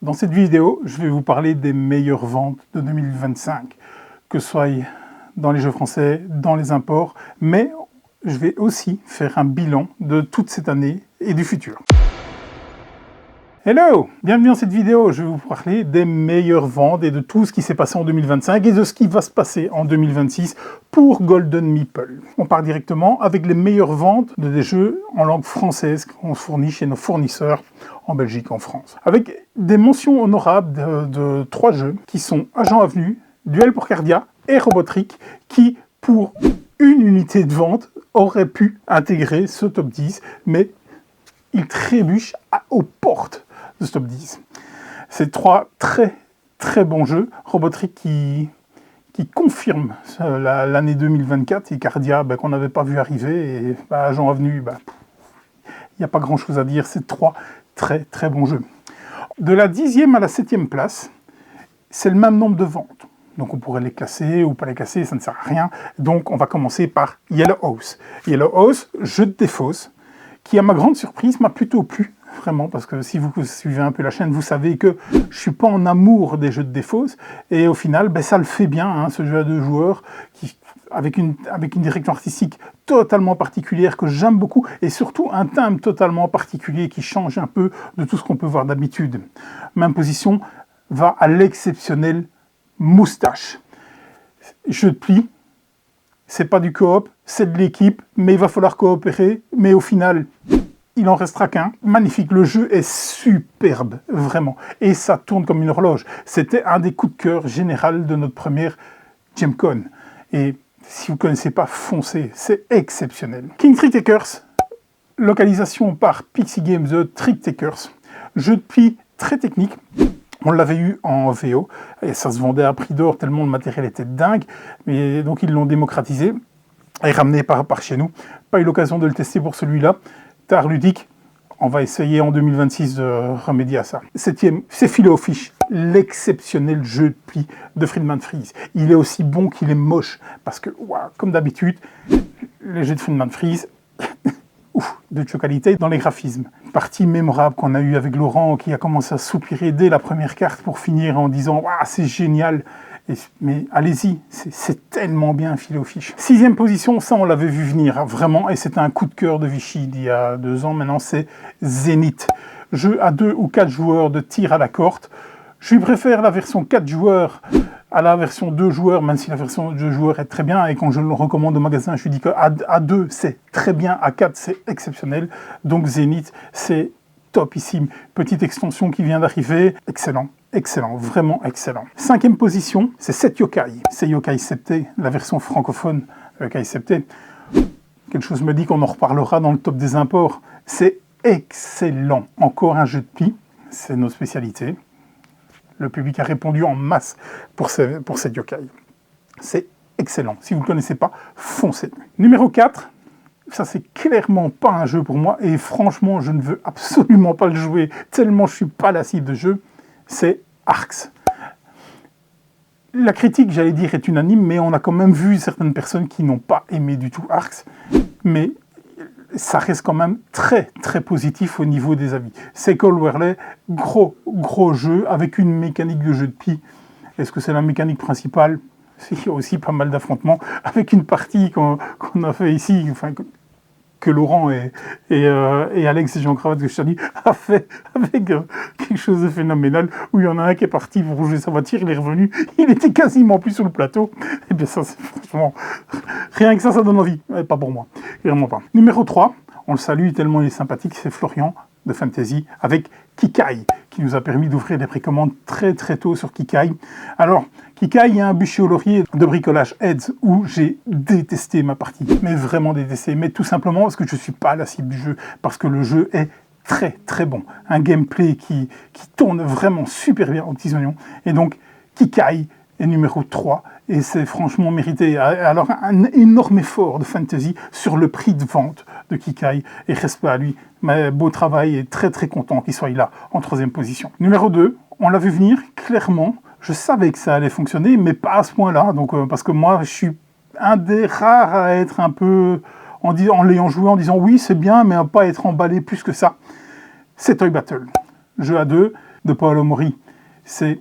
Dans cette vidéo, je vais vous parler des meilleures ventes de 2025, que ce soit dans les jeux français, dans les imports, mais je vais aussi faire un bilan de toute cette année et du futur. Hello! Bienvenue dans cette vidéo, je vais vous parler des meilleures ventes et de tout ce qui s'est passé en 2025 et de ce qui va se passer en 2026 pour Golden Meeple. On part directement avec les meilleures ventes de des jeux en langue française qu'on fournit chez nos fournisseurs en Belgique, en France. Avec des mentions honorables de 3 jeux qui sont Agent Avenue, Duel pour Cardia et Robotrick qui, pour une unité de vente, auraient pu intégrer ce top 10, mais ils trébuchent aux portes de ce top 10. C'est 3 très bons jeux. Robotrick qui confirme l'année 2024 et Cardia qu'on n'avait pas vu arriver. Et Agent Avenue, il n'y a pas grand chose à dire. C'est 3 très bons jeux. De la 10e à la 7e place, c'est le même nombre de ventes. Donc on pourrait les classer ou pas les classer, ça ne sert à rien. Donc on va commencer par Yellow House. Yellow House, jeu de défausse, qui à ma grande surprise m'a plutôt plu. Vraiment, parce que si vous suivez un peu la chaîne, vous savez que je ne suis pas en amour des jeux de défausse. Et au final, ça le fait bien, ce jeu à 2 joueurs, avec une direction artistique totalement particulière que j'aime beaucoup, et surtout un thème totalement particulier qui change un peu de tout ce qu'on peut voir d'habitude. Même position va à l'exceptionnel Moustache. Jeu de pli, c'est pas du coop, c'est de l'équipe, mais il va falloir coopérer, mais au final, il en restera qu'un. Magnifique, le jeu est superbe, vraiment. Et ça tourne comme une horloge. C'était un des coups de cœur général de notre première GemCon. Et si vous ne connaissez pas, foncez, c'est exceptionnel. King Trick Takers, localisation par Pixie Games, The Trick Takers. Jeu de pli très technique. On l'avait eu en VO, et ça se vendait à prix d'or tellement le matériel était dingue. Mais donc ils l'ont démocratisé et ramené par chez nous. Pas eu l'occasion de le tester pour celui-là. Tard ludique, on va essayer en 2026 de remédier à ça. 7e, c'est Filet aux Fiches, l'exceptionnel jeu de pli de Friedman Freeze. Il est aussi bon qu'il est moche, parce que, comme d'habitude, les jeux de Friedman Freeze, de qualité dans les graphismes. Partie mémorable qu'on a eue avec Laurent, qui a commencé à soupirer dès la première carte pour finir en disant « c'est génial !» Mais allez-y, c'est tellement bien Filet aux Fiches. 6e position, ça on l'avait vu venir, vraiment, et c'était un coup de cœur de Vichy il y a 2 ans. Maintenant, c'est Zénith. Jeu à 2 ou 4 joueurs de tir à la corde. Je lui préfère la version 4 joueurs à la version 2 joueurs, même si la version 2 joueurs est très bien. Et quand je le recommande au magasin, je lui dis qu'à 2, c'est très bien, à 4, c'est exceptionnel. Donc Zénith, c'est topissime. Petite extension qui vient d'arriver, excellent. Excellent, vraiment excellent. 5e position, c'est 7 Yokai. C'est Yokai Septé, la version francophone Yokai Septé. Quelque chose me dit qu'on en reparlera dans le top des imports. C'est excellent. Encore un jeu de pli, c'est notre spécialité. Le public a répondu en masse pour cette Yokai. C'est excellent. Si vous ne le connaissez pas, foncez. Numéro 4, ça c'est clairement pas un jeu pour moi. Et franchement, je ne veux absolument pas le jouer, tellement je ne suis pas la cible de jeu. C'est Arx. La critique, j'allais dire, est unanime, mais on a quand même vu certaines personnes qui n'ont pas aimé du tout Arx. Mais ça reste quand même très positif au niveau des avis. C'est Call Werley, gros jeu avec une mécanique de jeu de pli. Est-ce que c'est la mécanique principale? Il y a aussi pas mal d'affrontements avec une partie qu'on a fait ici, enfin que Laurent et Alex et Jean-Cravate, que je te dis, a fait avec quelque chose de phénoménal, où il y en a un qui est parti pour jouer sa voiture, il est revenu, il était quasiment plus sur le plateau. Et bien ça, c'est franchement, rien que ça donne envie. Pas pour moi, vraiment pas. Numéro 3, on le salue tellement il est sympathique, c'est Florian de Fantasy, avec Kikai, qui nous a permis d'ouvrir des précommandes très tôt sur Kikai. Alors, Kikai, il y a un bûcher au laurier de bricolage Heads où j'ai détesté ma partie, mais vraiment détesté, mais tout simplement parce que je ne suis pas la cible du jeu, parce que le jeu est très bon. Un gameplay qui tourne vraiment super bien aux petits oignons. Et donc, Kikai est numéro 3, et c'est franchement mérité. Alors, un énorme effort de Fantasy sur le prix de vente de Kikai, et respect à lui. Mais beau travail, et très content qu'il soit là, en 3e position. Numéro 2, on l'a vu venir, clairement. Je savais que ça allait fonctionner, mais pas à ce point-là. Donc, parce que moi, je suis un des rares à être un peu, en l'ayant joué, en disant oui, c'est bien, mais à pas être emballé plus que ça. C'est Toy Battle. Jeu à 2, de Paolo Mori. C'est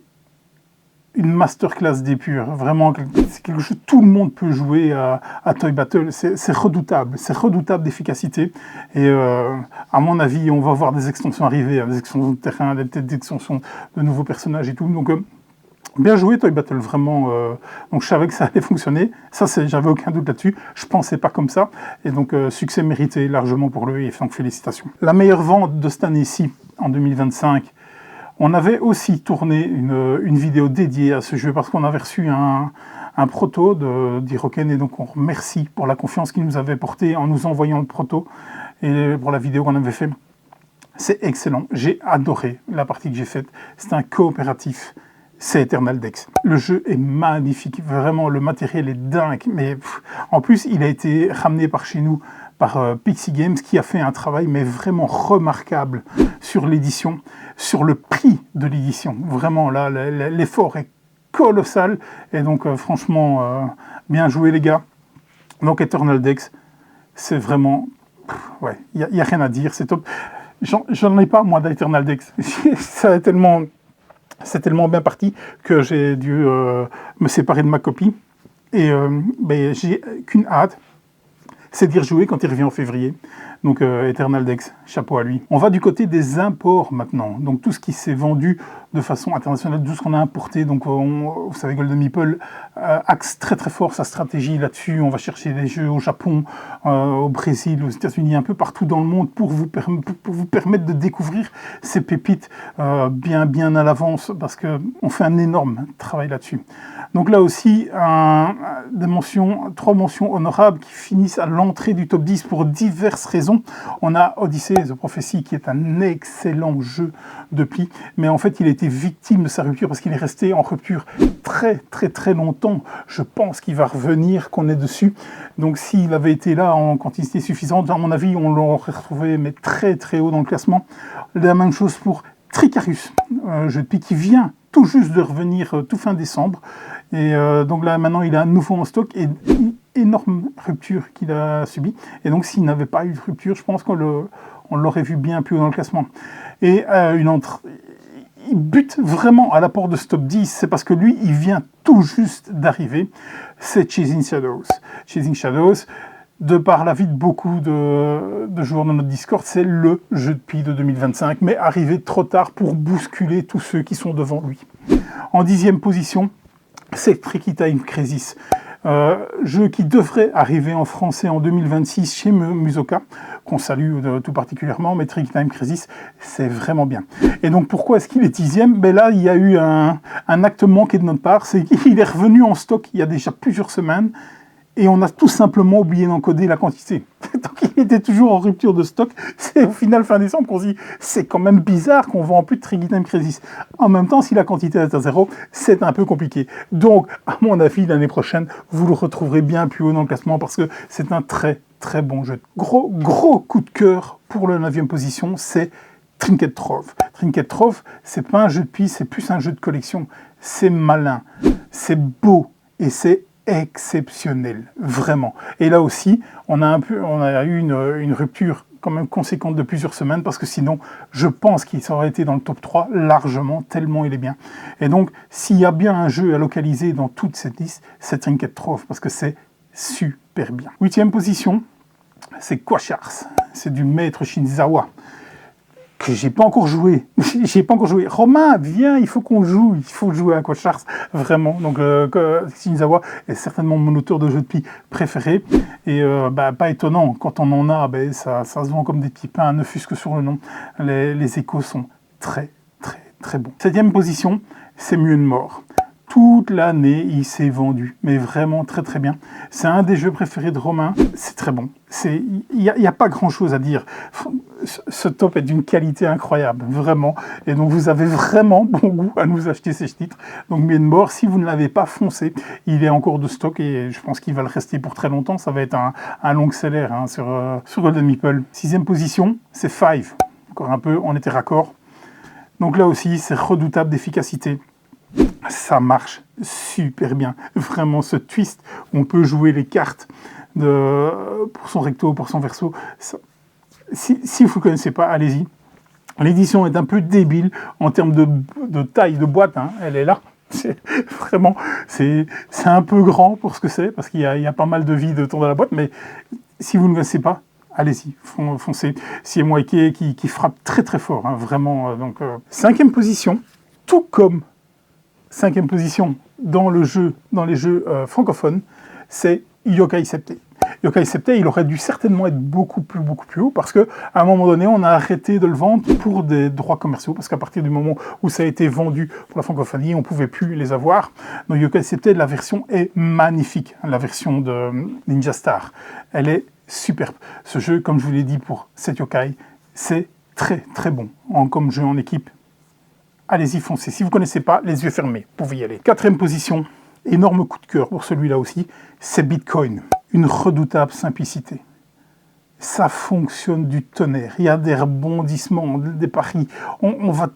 une masterclass d'épure. Vraiment, c'est quelque chose tout le monde peut jouer à Toy Battle. C'est redoutable d'efficacité. Et à mon avis, on va voir des extensions arriver, des extensions de terrain, des extensions de nouveaux personnages et tout. Donc, bien joué Toy Battle, vraiment. Donc je savais que ça allait fonctionner. Ça, j'avais aucun doute là-dessus. Je pensais pas comme ça. Et donc succès mérité largement pour lui. Et donc félicitations. La meilleure vente de cette année-ci, en 2025, on avait aussi tourné une vidéo dédiée à ce jeu parce qu'on avait reçu un proto d'Hiroken. Et donc on remercie pour la confiance qu'il nous avait portée en nous envoyant le proto et pour la vidéo qu'on avait fait. C'est excellent. J'ai adoré la partie que j'ai faite. C'est un coopératif. C'est Eternal Dex. Le jeu est magnifique, vraiment, le matériel est dingue, mais en plus, il a été ramené par chez nous, par Pixie Games, qui a fait un travail mais vraiment remarquable sur l'édition, sur le prix de l'édition. Vraiment, là, l'effort est colossal, et donc, franchement, bien joué, les gars. Donc, Eternal Dex, c'est vraiment... ouais, il n'y a rien à dire, c'est top. J'en ai pas, moi, d'Eternal Dex. Ça a tellement... C'est tellement bien parti que j'ai dû me séparer de ma copie. Et j'ai qu'une hâte, c'est d'y rejouer quand il revient en février. Donc Eternal Dex, chapeau à lui. On va du côté des imports maintenant. Donc tout ce qui s'est vendu de façon internationale, tout ce qu'on a importé. Donc vous savez, Golden Meeple axe très très fort sa stratégie là-dessus. On va chercher des jeux au Japon, au Brésil, aux États-Unis, un peu partout dans le monde pour vous permettre de découvrir ces pépites bien à l'avance parce qu'on fait un énorme travail là-dessus. Donc là aussi, trois mentions honorables qui finissent à l'entrée du top 10 pour diverses raisons. On a Odyssey The Prophecy qui est un excellent jeu de pli, mais en fait il a été victime de sa rupture parce qu'il est resté en rupture très longtemps. Je pense qu'il va revenir, qu'on est dessus. Donc s'il avait été là en quantité suffisante, à mon avis on l'aurait retrouvé mais très haut dans le classement. La même chose pour Tricarus, un jeu de pli qui vient tout juste de revenir tout fin décembre. Et donc là maintenant il est à nouveau en stock et énorme rupture qu'il a subie. Et donc s'il n'avait pas eu de rupture, je pense qu'on l'aurait vu bien plus haut dans le classement. Et il bute vraiment à la porte de ce top 10, c'est parce que lui, il vient tout juste d'arriver. C'est Chasing Shadows. Chasing Shadows, de par l'avis de beaucoup de joueurs dans notre Discord, c'est le jeu de pli de 2025, mais arrivé trop tard pour bousculer tous ceux qui sont devant lui. En 10e position, c'est Tricky Time Crisis. Jeu qui devrait arriver en français en 2026 chez Musoka, qu'on salue tout particulièrement, mais Tricky Time Crisis, c'est vraiment bien. Et donc pourquoi est-ce qu'il est 10e ? Ben là, il y a eu un acte manqué de notre part, c'est qu'il est revenu en stock il y a déjà plusieurs semaines, et on a tout simplement oublié d'encoder la quantité. Donc il était toujours en rupture de stock. C'est au final fin décembre qu'on se dit c'est quand même bizarre qu'on vend plus de Tricky Time Crisis. En même temps, si la quantité est à 0, c'est un peu compliqué. Donc, à mon avis, l'année prochaine, vous le retrouverez bien plus haut dans le classement parce que c'est un très bon jeu. Gros coup de cœur pour la 9e position, c'est Trinket Trove. Trinket Trove, c'est pas un jeu de pli, c'est plus un jeu de collection. C'est malin, c'est beau et c'est exceptionnel, vraiment. Et là aussi, on a eu une rupture quand même conséquente de plusieurs semaines, parce que sinon, je pense qu'il aurait été dans le top 3 largement, tellement il est bien. Et donc, s'il y a bien un jeu à localiser dans toute cette liste, c'est Trinket Trove, parce que c'est super bien. 8e position, c'est Quashars. C'est du maître Shinizawa, que j'ai pas encore joué. Romain, viens, il faut qu'on joue. Il faut jouer à Quashars, vraiment. Donc, Shinizawa est certainement mon auteur de jeux de pli préféré. Et pas étonnant, quand on en a, ça se vend comme des petits pains, ne fût-ce que sur le nom. Les échos sont très bons. 7e position, c'est Mieux de Mort. Toute l'année, il s'est vendu, mais vraiment très bien. C'est un des jeux préférés de Romain, c'est très bon. Il n'y a pas grand-chose à dire. Ce top est d'une qualité incroyable, vraiment. Et donc, vous avez vraiment bon goût à nous acheter ces titres. Donc, Mieux de Mort, si vous ne l'avez pas foncé, il est encore de stock et je pense qu'il va le rester pour très longtemps. Ça va être un long seller sur Golden Meeple. 6e position, c'est Five. Encore un peu, on était raccord. Donc là aussi, c'est redoutable d'efficacité. Ça marche super bien. Vraiment, ce twist, on peut jouer les cartes pour son recto, pour son verso. Si vous ne connaissez pas, allez-y. L'édition est un peu débile en termes de taille de boîte, hein. Elle est là. C'est vraiment, c'est un peu grand pour ce que c'est, parce qu'il y a pas mal de vide autour de la boîte, mais si vous ne le connaissez pas, allez-y, foncez. CMYK qui frappe très très fort, hein, vraiment. Donc, 5e position, tout comme 5e position dans les jeux francophones, c'est Yokai Septei. Yokai Septei, il aurait dû certainement être beaucoup plus haut, parce qu'à un moment donné, on a arrêté de le vendre pour des droits commerciaux, parce qu'à partir du moment où ça a été vendu pour la francophonie, on ne pouvait plus les avoir. Donc Yokai Septei, la version est magnifique, la version de Ninja Star. Elle est superbe. Ce jeu, comme je vous l'ai dit pour 7 Yokai, c'est très très bon comme jeu en équipe. Allez-y, foncez. Si vous ne connaissez pas, les yeux fermés, vous pouvez y aller. 4e position, énorme coup de cœur pour celui-là aussi, c'est Bitcoin. Une redoutable simplicité. Ça fonctionne du tonnerre. Il y a des rebondissements, des paris. On va...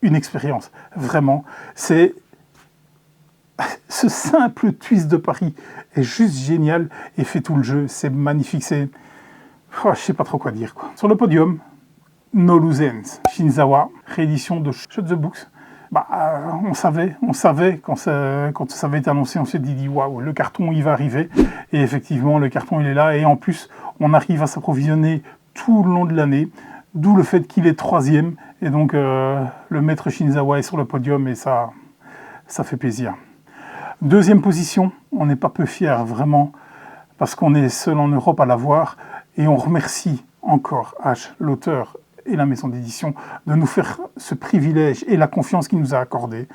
Une expérience, vraiment. C'est... Ce simple twist de pari est juste génial et fait tout le jeu. C'est magnifique. C'est... je ne sais pas trop quoi dire, quoi. Sur le podium, No Loose Ends, Shinizawa, réédition de Shut the Books. On savait quand ça avait été annoncé, on s'est dit waouh, le carton il va arriver, et effectivement le carton il est là, et en plus on arrive à s'approvisionner tout le long de l'année, d'où le fait qu'il est 3e, et donc le maître Shinizawa est sur le podium, et ça fait plaisir. 2e position, on n'est pas peu fiers vraiment, parce qu'on est seul en Europe à l'avoir, et on remercie encore H, l'auteur et la maison d'édition, de nous faire ce privilège et la confiance qu'il nous a accordée.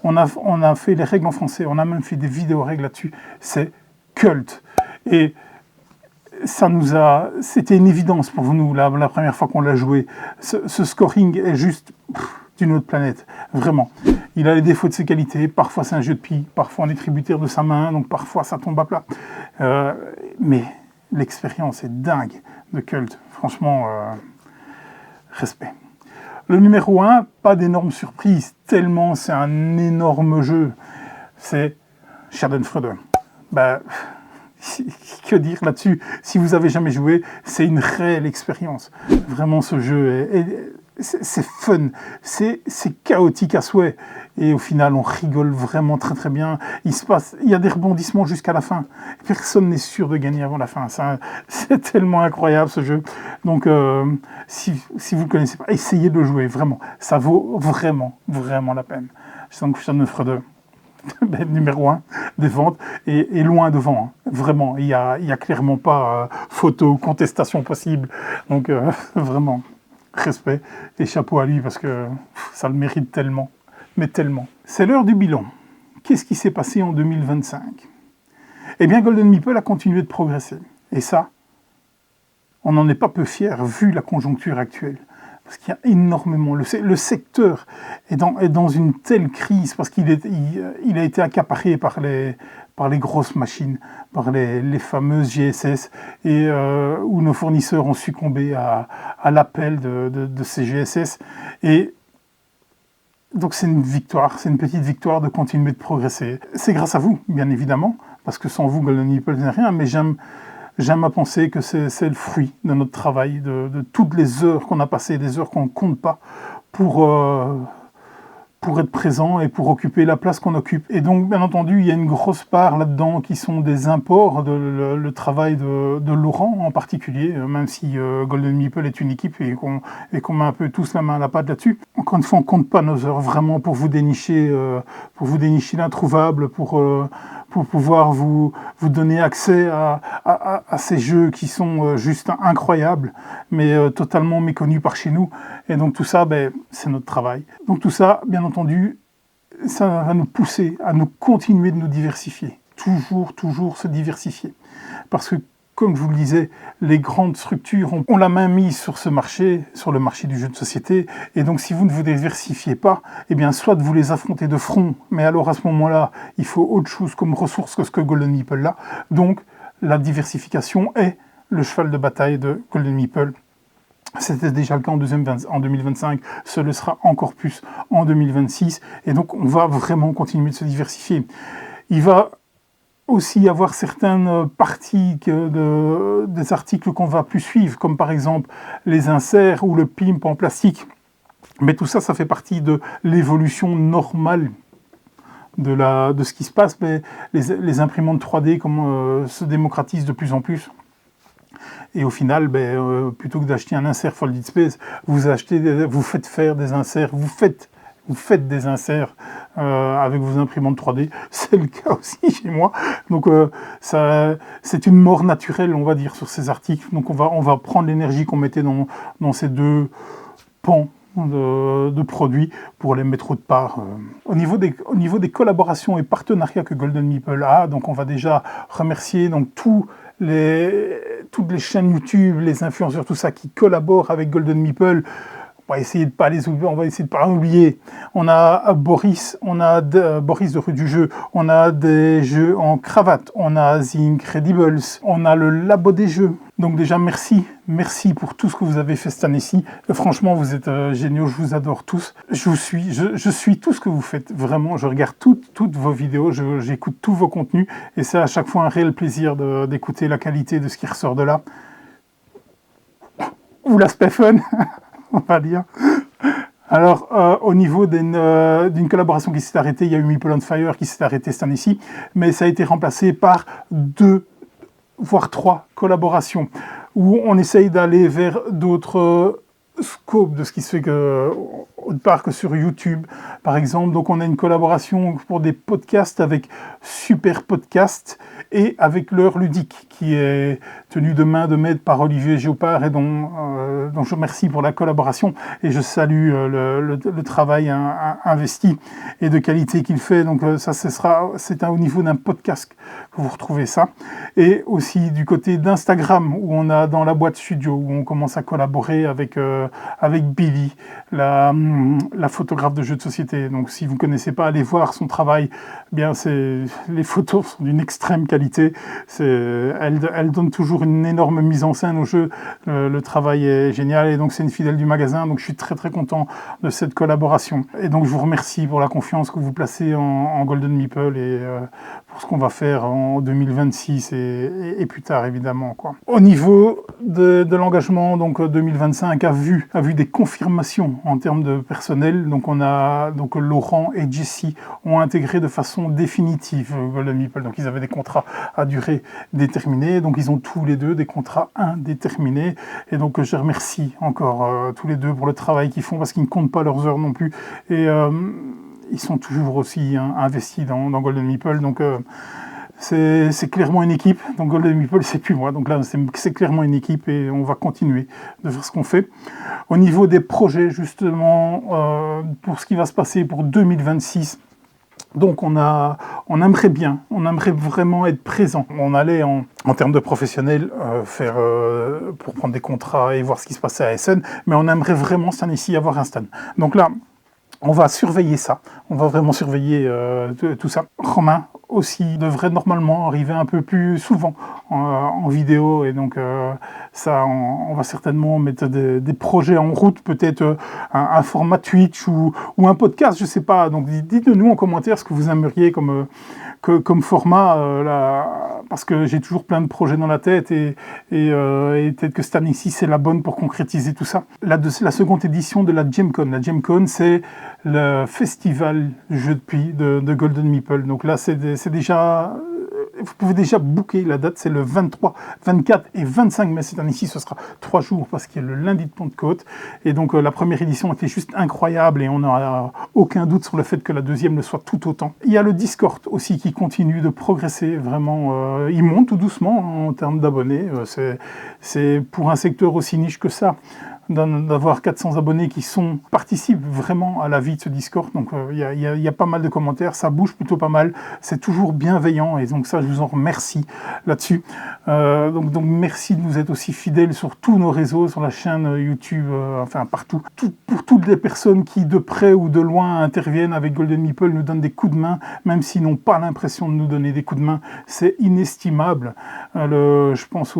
On a fait les règles en français, on a même fait des vidéos règles là-dessus. C'est culte. Et c'était une évidence pour nous la première fois qu'on l'a joué. Ce scoring est juste d'une autre planète, vraiment. Il a les défauts de ses qualités, parfois c'est un jeu de pie, parfois on est tributaire de sa main, donc parfois ça tombe à plat. Mais l'expérience est dingue de culte, franchement... respect. Le numéro 1, pas d'énorme surprise, tellement c'est un énorme jeu. C'est Schadenfreude. Que dire là-dessus? Si vous avez jamais joué, c'est une réelle expérience. Vraiment, ce jeu c'est fun, c'est chaotique à souhait. Et au final, on rigole vraiment très très bien. Il y a des rebondissements jusqu'à la fin. Personne n'est sûr de gagner avant la fin. C'est tellement incroyable ce jeu. Donc, si vous ne connaissez pas, essayez de le jouer, vraiment. Ça vaut vraiment, vraiment la peine. Donc, Schadenfreude, numéro 1 des ventes, et loin devant. Hein. Vraiment, il y a clairement pas photo, contestation possible. Donc, vraiment... respect et chapeau à lui parce que ça le mérite tellement, mais tellement. C'est l'heure du bilan. Qu'est-ce qui s'est passé en 2025? Eh bien, Golden Meeple a continué de progresser. Et ça, on n'en est pas peu fiers vu la conjoncture actuelle. Parce qu'il y a énormément... Le secteur est dans une telle crise parce qu'il a été accaparé par les grosses machines, par les fameuses GSS, et où nos fournisseurs ont succombé à l'appel de ces GSS. Et donc c'est une victoire, c'est une petite victoire de continuer de progresser. C'est grâce à vous, bien évidemment, parce que sans vous, Golden Meeple n'est rien, mais j'aime à penser que c'est le fruit de notre travail, de toutes les heures qu'on a passées, des heures qu'on ne compte pas, pour être présent et pour occuper la place qu'on occupe. Et donc, bien entendu, il y a une grosse part là-dedans qui sont des imports, le travail de Laurent en particulier, même si Golden Meeple est une équipe et qu'on met un peu tous la main à la pâte là-dessus. Encore une fois, on ne compte pas nos heures vraiment pour vous dénicher l'introuvable, pour pouvoir vous donner accès à ces jeux qui sont juste incroyables, mais totalement méconnus par chez nous. Et donc tout ça, c'est notre travail. Donc tout ça, bien entendu, ça va nous pousser à nous continuer de nous diversifier. Toujours se diversifier. Parce que, comme je vous le disais, les grandes structures ont la main mise sur ce marché, sur le marché du jeu de société, et donc si vous ne vous diversifiez pas, eh bien soit vous les affrontez de front, mais alors à ce moment-là, il faut autre chose comme ressource que ce que Golden Meeple a. Donc la diversification est le cheval de bataille de Golden Meeple. C'était déjà le cas en 2025, ce le sera encore plus en 2026, et donc on va vraiment continuer de se diversifier. Il va aussi avoir certaines parties des articles qu'on va plus suivre, comme par exemple les inserts ou le pimp en plastique. Mais tout ça, ça fait partie de l'évolution normale de ce qui se passe. Mais les imprimantes 3D se démocratisent de plus en plus. Et au final, plutôt que d'acheter un insert Folded Space, vous faites faire des inserts, vous faites des inserts avec vos imprimantes 3D. C'est le cas aussi chez moi. Donc c'est une mort naturelle, on va dire, sur ces articles. Donc on va prendre l'énergie qu'on mettait dans ces deux pans de produits pour les mettre autre part. Au niveau des collaborations et partenariats que Golden Meeple a, donc on va déjà remercier donc toutes les chaînes YouTube, les influenceurs, tout ça qui collaborent avec Golden Meeple. On va essayer de pas les oublier, on va essayer de pas oublier. On a Boris, Boris de Rue du Jeu, on a des jeux en cravate, on a The Incredibles, on a le Labo des jeux. Donc déjà merci pour tout ce que vous avez fait cette année-ci. Franchement, vous êtes géniaux, je vous adore tous. Je suis tout ce que vous faites, vraiment. Je regarde toutes vos vidéos, j'écoute tous vos contenus et c'est à chaque fois un réel plaisir d'écouter la qualité de ce qui ressort de là. Ou l'aspect fun. On va dire. Alors, au niveau d'une collaboration qui s'est arrêtée, il y a eu Meeple on Fire qui s'est arrêtée cette année-ci, mais ça a été remplacé par 2, voire 3 collaborations, où on essaye d'aller vers d'autres scopes de ce qui se fait autre part que sur YouTube, par exemple. Donc, on a une collaboration pour des podcasts avec Super Podcast et avec L'Heure Ludique, qui est tenu de main de maître par Olivier Géopard et dont je remercie pour la collaboration et je salue le travail investi et de qualité qu'il fait. Donc c'est au niveau d'un podcast que vous retrouvez ça. Et aussi du côté d'Instagram, où on a dans la boîte studio, où on commence à collaborer avec Billy, la photographe de jeux de société. Donc si vous ne connaissez pas, allez voir son travail. Bien, les photos sont d'une extrême qualité. Elle donne toujours une énorme mise en scène au jeu. Le travail est génial et donc c'est une fidèle du magasin. Donc je suis très très content de cette collaboration. Et donc je vous remercie pour la confiance que vous placez en Golden Meeple et pour ce qu'on va faire en 2026 et plus tard évidemment, quoi. Au niveau de l'engagement, donc 2025 a vu des confirmations en termes de personnel. Donc Laurent et Jessie ont intégré de façon définitive Golden Meeple. Donc ils avaient des contrats à durée déterminée. Donc ils ont tous les deux des contrats indéterminés. Et donc je remercie encore tous les deux pour le travail qu'ils font parce qu'ils ne comptent pas leurs heures non plus. Et ils sont toujours aussi investis dans Golden Meeple. Donc c'est clairement une équipe. Donc Golden Meeple, c'est plus moi. Donc là, c'est clairement une équipe et on va continuer de faire ce qu'on fait. Au niveau des projets, justement, pour ce qui va se passer pour 2026, donc on aimerait vraiment être présent. On allait en termes de professionnels faire pour prendre des contrats et voir ce qui se passait à Essen, mais on aimerait vraiment cette année-ci avoir un stand. Donc là, on va surveiller ça. On va vraiment surveiller tout ça. Romain aussi devrait normalement arriver un peu plus souvent en vidéo et donc ça on va certainement mettre des projets en route, peut-être un format Twitch ou un podcast, je sais pas. Donc dites-nous en commentaire ce que vous aimeriez comme format parce que j'ai toujours plein de projets dans la tête et peut-être que cette année-ci c'est la bonne pour concrétiser tout ça. La seconde édition de la Gemcon. La Gemcon, c'est le festival jeu de Golden Meeple. Donc là c'est déjà, vous pouvez déjà booker la date, c'est le 23, 24 et 25 mai. Cette année-ci, ce sera 3 jours parce qu'il y a le lundi de Pentecôte. Et donc la première édition était juste incroyable et on n'a aucun doute sur le fait que la deuxième le soit tout autant. Il y a le Discord aussi qui continue de progresser vraiment. Il monte tout doucement en termes d'abonnés. C'est pour un secteur aussi niche que ça, d'avoir 400 abonnés qui participent vraiment à la vie de ce Discord. Donc il y a pas mal de commentaires, ça bouge plutôt pas mal, c'est toujours bienveillant et donc ça je vous en remercie là-dessus. Donc merci de nous être aussi fidèles sur tous nos réseaux, sur la chaîne YouTube, enfin partout. Pour toutes les personnes qui de près ou de loin interviennent avec Golden Meeple, nous donnent des coups de main, même s'ils n'ont pas l'impression de nous donner des coups de main, c'est inestimable. Je pense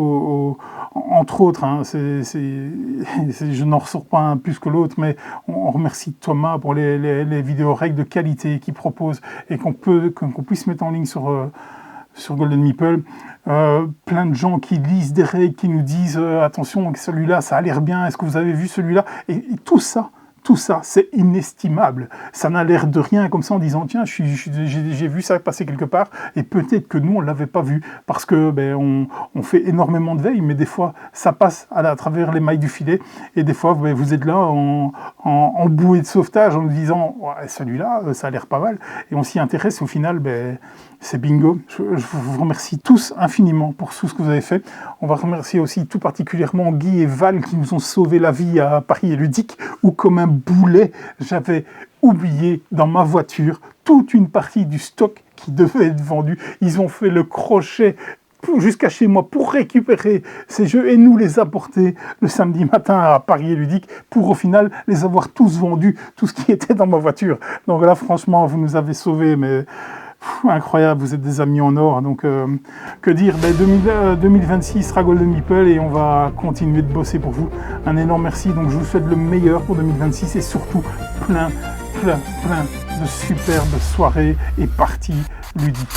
entre autres, je n'en ressors pas un plus que l'autre, mais on remercie Thomas pour les vidéos règles de qualité qu'il propose et qu'on puisse mettre en ligne sur sur Golden Meeple. Plein de gens qui lisent des règles, qui nous disent attention, celui-là, ça a l'air bien, est-ce que vous avez vu celui-là, et tout ça, c'est inestimable. Ça n'a l'air de rien comme ça en disant tiens, j'ai vu ça passer quelque part et peut-être que nous on l'avait pas vu parce que on fait énormément de veille, mais des fois ça passe à travers les mailles du filet et des fois vous êtes là en bouée de sauvetage en nous disant ouais, celui-là ça a l'air pas mal et on s'y intéresse et au final c'est bingo. Je vous remercie tous infiniment pour tout ce que vous avez fait. On va remercier aussi tout particulièrement Guy et Val qui nous ont sauvé la vie à Paris et Ludique, où comme un boulet, j'avais oublié dans ma voiture toute une partie du stock qui devait être vendu. Ils ont fait le crochet jusqu'à chez moi pour récupérer ces jeux et nous les apporter le samedi matin à Paris et Ludique pour au final les avoir tous vendus, tout ce qui était dans ma voiture. Donc là, franchement, vous nous avez sauvés, mais... incroyable, vous êtes des amis en or, donc que dire, 2026 sera Golden Meeple et on va continuer de bosser pour vous. Un énorme merci, donc je vous souhaite le meilleur pour 2026 et surtout plein de superbes soirées et parties ludiques.